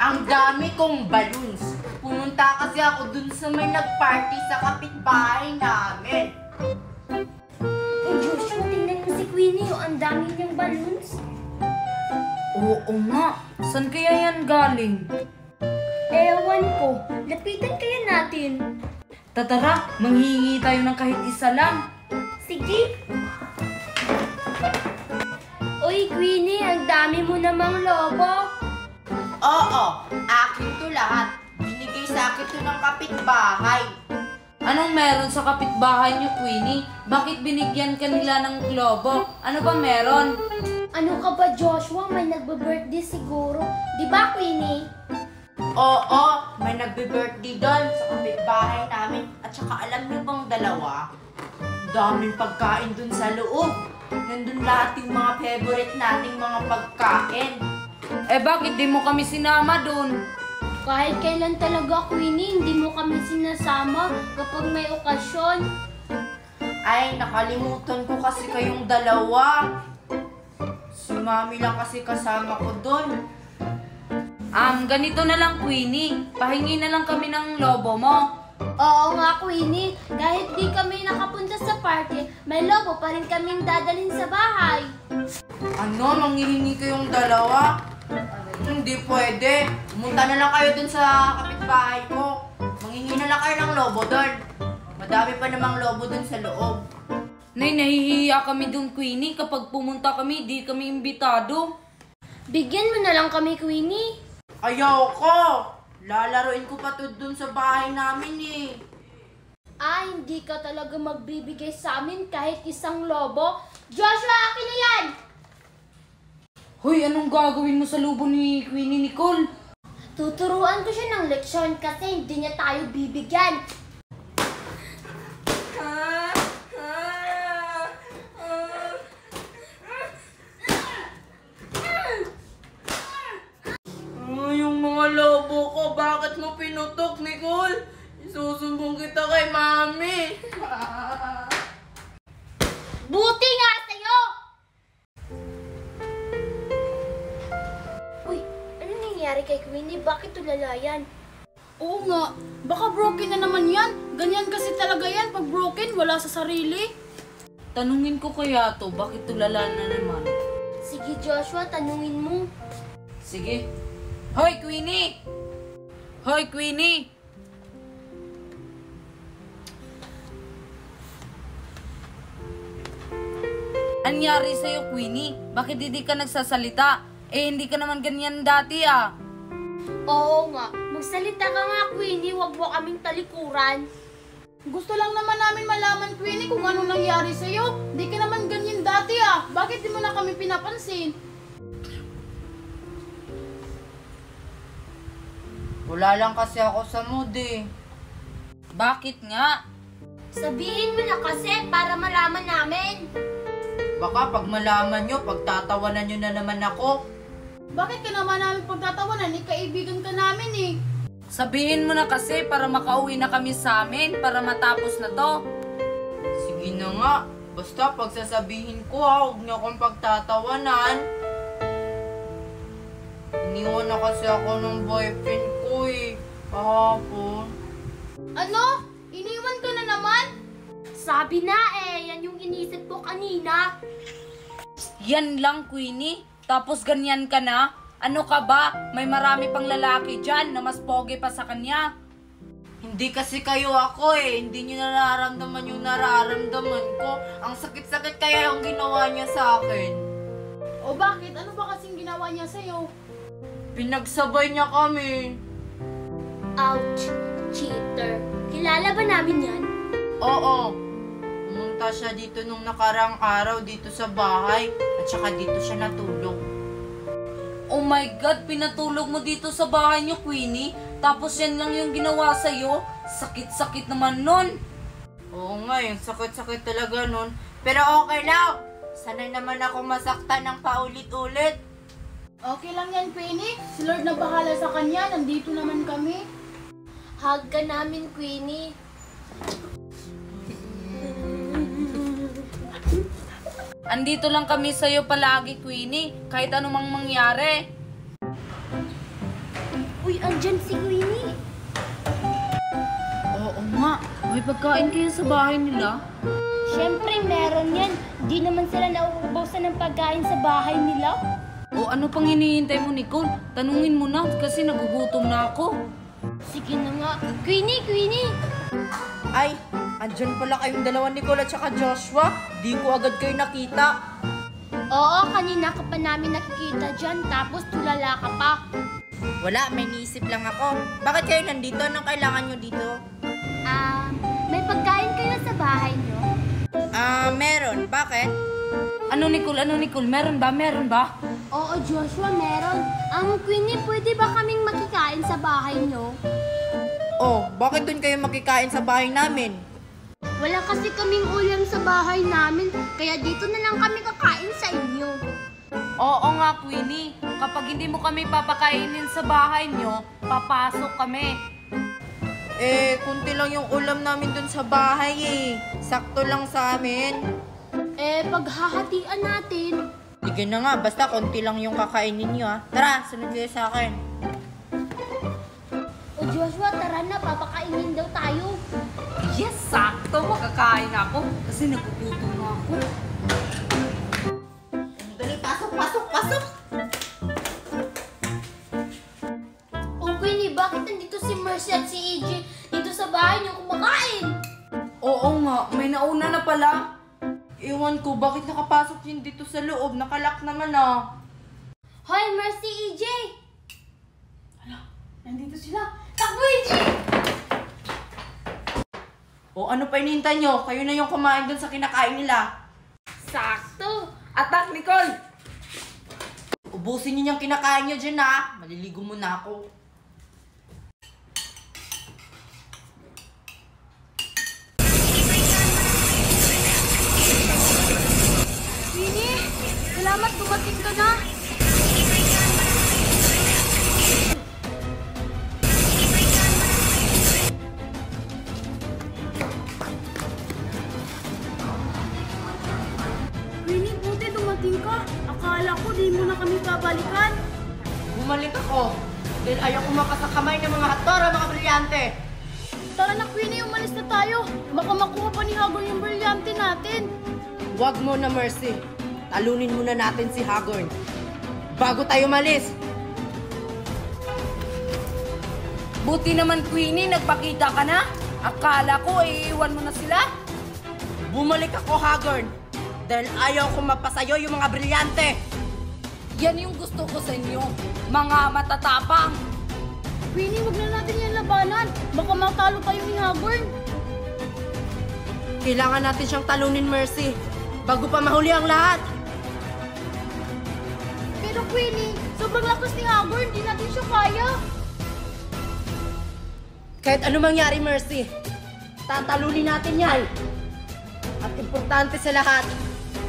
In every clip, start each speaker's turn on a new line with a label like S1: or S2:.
S1: Ang dami kong balloons. Pumunta kasi ako dun sa may nag-party sa kapitbahay namin.
S2: Joshua, tingnan mo si Queenie, ang dami niyang balloons.
S3: Oo nga. Saan kaya yan galing?
S2: Ewan ko, lapitan kaya natin.
S3: Tatara, manghihingi tayo ng kahit isa lang.
S2: Sige. Uy, Queenie, ang dami mo namang lobo.
S1: Oo, akin to lahat. Binigay sa akin to ng kapitbahay.
S3: Anong meron sa kapitbahay niyo, Queenie? Bakit binigyan ka nila ng globo? Ano ba meron?
S2: Ano ka ba, Joshua? May nagbe-birthday siguro. Di ba, Queenie?
S1: Oo, may nagbe-birthday doon sa kapitbahay namin. At saka alam niyo bang dalawa? Daming pagkain dun sa loob. Nandun lahat yung mga favorite nating mga pagkain.
S3: Eh bakit di mo kami sinama dun?
S2: Kahit kailan talaga, Queenie, hindi mo kami sinasama kapag may okasyon.
S1: Ay, nakalimutan ko kasi kayong dalawa. Si Mami lang kasi kasama ko doon.
S3: Ganito na lang, Queenie. Pahingi na lang kami ng lobo mo.
S2: Oo nga, Queenie. Kahit di kami nakapunta sa party, may lobo pa rin kaming dadalhin sa bahay.
S1: Ano? Manghihingi kayong dalawa? Hindi pwede. Pumunta na lang kayo dun sa kapitbahay ko. Manghihingi na lang kayo ng lobo doon. Madami pa namang lobo dun sa loob.
S3: Nay, nahihiya kami dun, Queenie. Kapag pumunta kami, di kami imbitado.
S2: Bigyan mo na lang kami, Queenie.
S1: Ayaw ko! Lalaroin ko pa to dun sa bahay namin eh.
S2: Hindi ka talaga magbibigay sa amin kahit isang lobo. Joshua, akin na yan!
S3: Hoy, anong gagawin mo sa lobo ni Queenie Nicole?
S2: Tuturuan ko siya ng leksyon kasi hindi niya tayo bibigyan.
S1: Yung mga lobo ko, bakit mo pinutok, Nicole? Isusumbong kita kay Mami.
S2: Buti nga sa'yo! Uy, ano nangyari kay Queenie? Bakit tulala yan?
S4: Oo nga, baka broken na naman yan. Ganyan kasi talaga yan. Pag broken, wala sa sarili.
S3: Tanungin ko kaya to, bakit tulala na naman?
S2: Sige, Joshua, tanungin mo.
S3: Sige. Hoy, Queenie! Hoy, Queenie! Anyari sa'yo, Queenie? Bakit hindi ka nagsasalita? Eh, hindi ka naman ganyan dati ah.
S2: Oo nga, magsalita ka nga, Queenie. Huwag mo kaming talikuran.
S4: Gusto lang naman namin malaman, Queenie, kung anong nangyari sa'yo. Di ka naman ganyan dati ah. Bakit di mo na kami pinapansin?
S1: Wala lang kasi ako sa mood eh.
S3: Bakit nga?
S2: Sabihin mo na kasi para malaman namin.
S1: Baka pag malaman nyo, pagtatawanan nyo na naman ako.
S4: Bakit ka naman namin pagtatawanan? Kaibigan ka namin eh.
S3: Sabihin mo na kasi para makauwi na kami sa amin, para matapos na to.
S1: Sige na nga. Basta pagsasabihin ko ha, huwag nyo akong pagtatawanan. Iniwan na kasi ako ng boyfriend ko eh. Kahapon.
S4: Ano? Iniwan ka na naman?
S2: Sabi na yan yung inisip ko kanina.
S3: Yan lang, Queenie. Tapos ganyan ka na? Ano ka ba? May marami pang lalaki dyan na mas pogi pa sa kanya.
S1: Hindi kasi kayo ako eh. Hindi nyo nararamdaman yung nararamdaman ko. Ang sakit-sakit kaya yung ginawa niya sa akin.
S4: O bakit? Ano ba kasing ginawa niya sa'yo?
S1: Pinagsabay niya kami.
S2: Ouch, cheater. Kilala ba namin yan?
S1: Oo. Pumunta siya dito nung nakarang araw dito sa bahay. At saka dito siya natulog.
S3: Oh my God, pinatulog mo dito sa bahay niyo, Queenie. Tapos yan lang yung ginawa sa'yo. Sakit-sakit naman nun.
S1: Oo nga, yung sakit-sakit talaga nun. Pero okay lang. Sanay naman ako masaktan ng paulit-ulit.
S4: Okay lang yan, Queenie. Si Lord na bahala sa kanya. Nandito naman kami.
S2: Hug ka namin, Queenie.
S3: Andito lang kami sa'yo palagi, Queenie. Kahit anumang mangyari.
S2: dyan si Queenie.
S3: Oo nga, may pagkain kaya sa bahay nila?
S2: Siyempre, meron yan. Di naman sila nauubusan ng pagkain sa bahay nila.
S3: O ano pang hinihintay mo, Nicole? Tanungin mo na kasi nagugutom na ako.
S2: Sige na nga. Queenie!
S1: Ay, andyan pala kayong dalawa, Nicole at saka Joshua. Di ko agad kayo nakita.
S2: Oo, kanina ka pa namin nakikita dyan, tapos tulala ka pa.
S1: Wala, may niisip lang ako. Bakit kayo nandito? Anong kailangan nyo dito?
S2: May pagkain kayo sa bahay nyo?
S1: Meron. Bakit?
S3: Ano, Nicole? Meron ba?
S2: Oo, Joshua, meron. Queenie, pwede ba kaming makikain sa bahay nyo?
S1: Oh, bakit dun kayo makikain sa bahay namin?
S2: Wala kasi kaming ulam sa bahay namin, kaya dito na lang kami kakain sa inyo.
S3: Oo nga, Queenie. Kapag hindi mo kami papakainin sa bahay nyo, papasok kami.
S1: Kunti lang yung ulam namin dun sa bahay eh. Sakto lang sa amin.
S2: Paghahatian natin.
S1: Sige na nga, basta konti lang yung kakainin nyo ha. Tara, sunod kayo sa akin.
S2: O Joshua, tara na, papakainin daw tayo.
S3: Yes, sakto. Makakain ako kasi nagugutom na ako.
S1: Dali, pasok!
S2: O Queenie, bakit nandito si Mercy at si EJ dito sa bahay niyo kumakain?
S3: Oo nga, may nauna na pala.
S1: Ewan ko, bakit nakapasok yun dito sa loob? Nakalak naman ah.
S2: Hoy, Mercy, EJ!
S4: Nandito sila.
S2: Takbo, EJ!
S1: O ano pa hinihintay nyo? Kayo na yung kumain dun sa kinakain nila.
S3: Sakto. Atak, Nicole!
S1: Ubusin nyo yung kinakain nyo dyan ha. Maliligo muna ako.
S4: Queenie, salamat dumating ka na. Queenie, buti dumating ka. Akala ko di mo na kami babalikan.
S1: Bumalik ako. Dahil ayaw kumakasakamay ng mga hatora, mga brilyante.
S4: Tara na, Queenie, umalis na tayo. Baka makuha pa ni Hagorn yung brilyante natin.
S1: Huwag mo na, Mercy. Talunin muna natin si Hagorn. Bago tayo malis.
S3: Buti naman, Queenie, nagpakita ka na. Akala ko, iiwan mo na sila.
S1: Bumalik ako, Hagorn. Dahil ayaw kong mapasayo yung mga brilyante.
S3: Yan yung gusto ko sa inyo, mga matatapang.
S4: Queenie, wag na natin yan labanan. Baka matalo tayo ni Hagorn.
S1: Kailangan natin siyang talunin, Mercy. Bago pa mahuli ang lahat.
S4: Pero Queenie, sobrang lakas ni Hagorn. Di natin siya kaya.
S1: Kahit ano mangyari, Mercy, tatalunin natin yan. At importante sa lahat,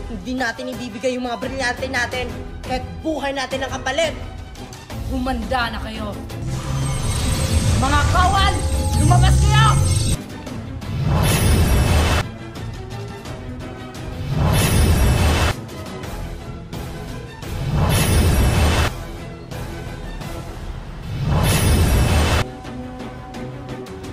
S1: hindi natin ibibigay yung mga brilyante natin kahit buhay natin ang kapalit.
S3: Humanda na kayo. Mga kawan, lumabas kayo!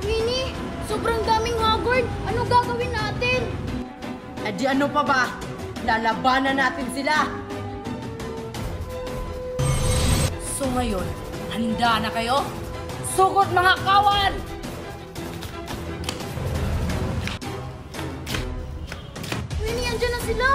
S4: Queenie, sobrang daming Hagorn. Ano gagawin natin?
S1: Eh di ano pa ba? Lalabanan natin sila.
S3: So ngayon, handa na kayo? Sugot mga kawan!
S4: Queenie, andyan na sila.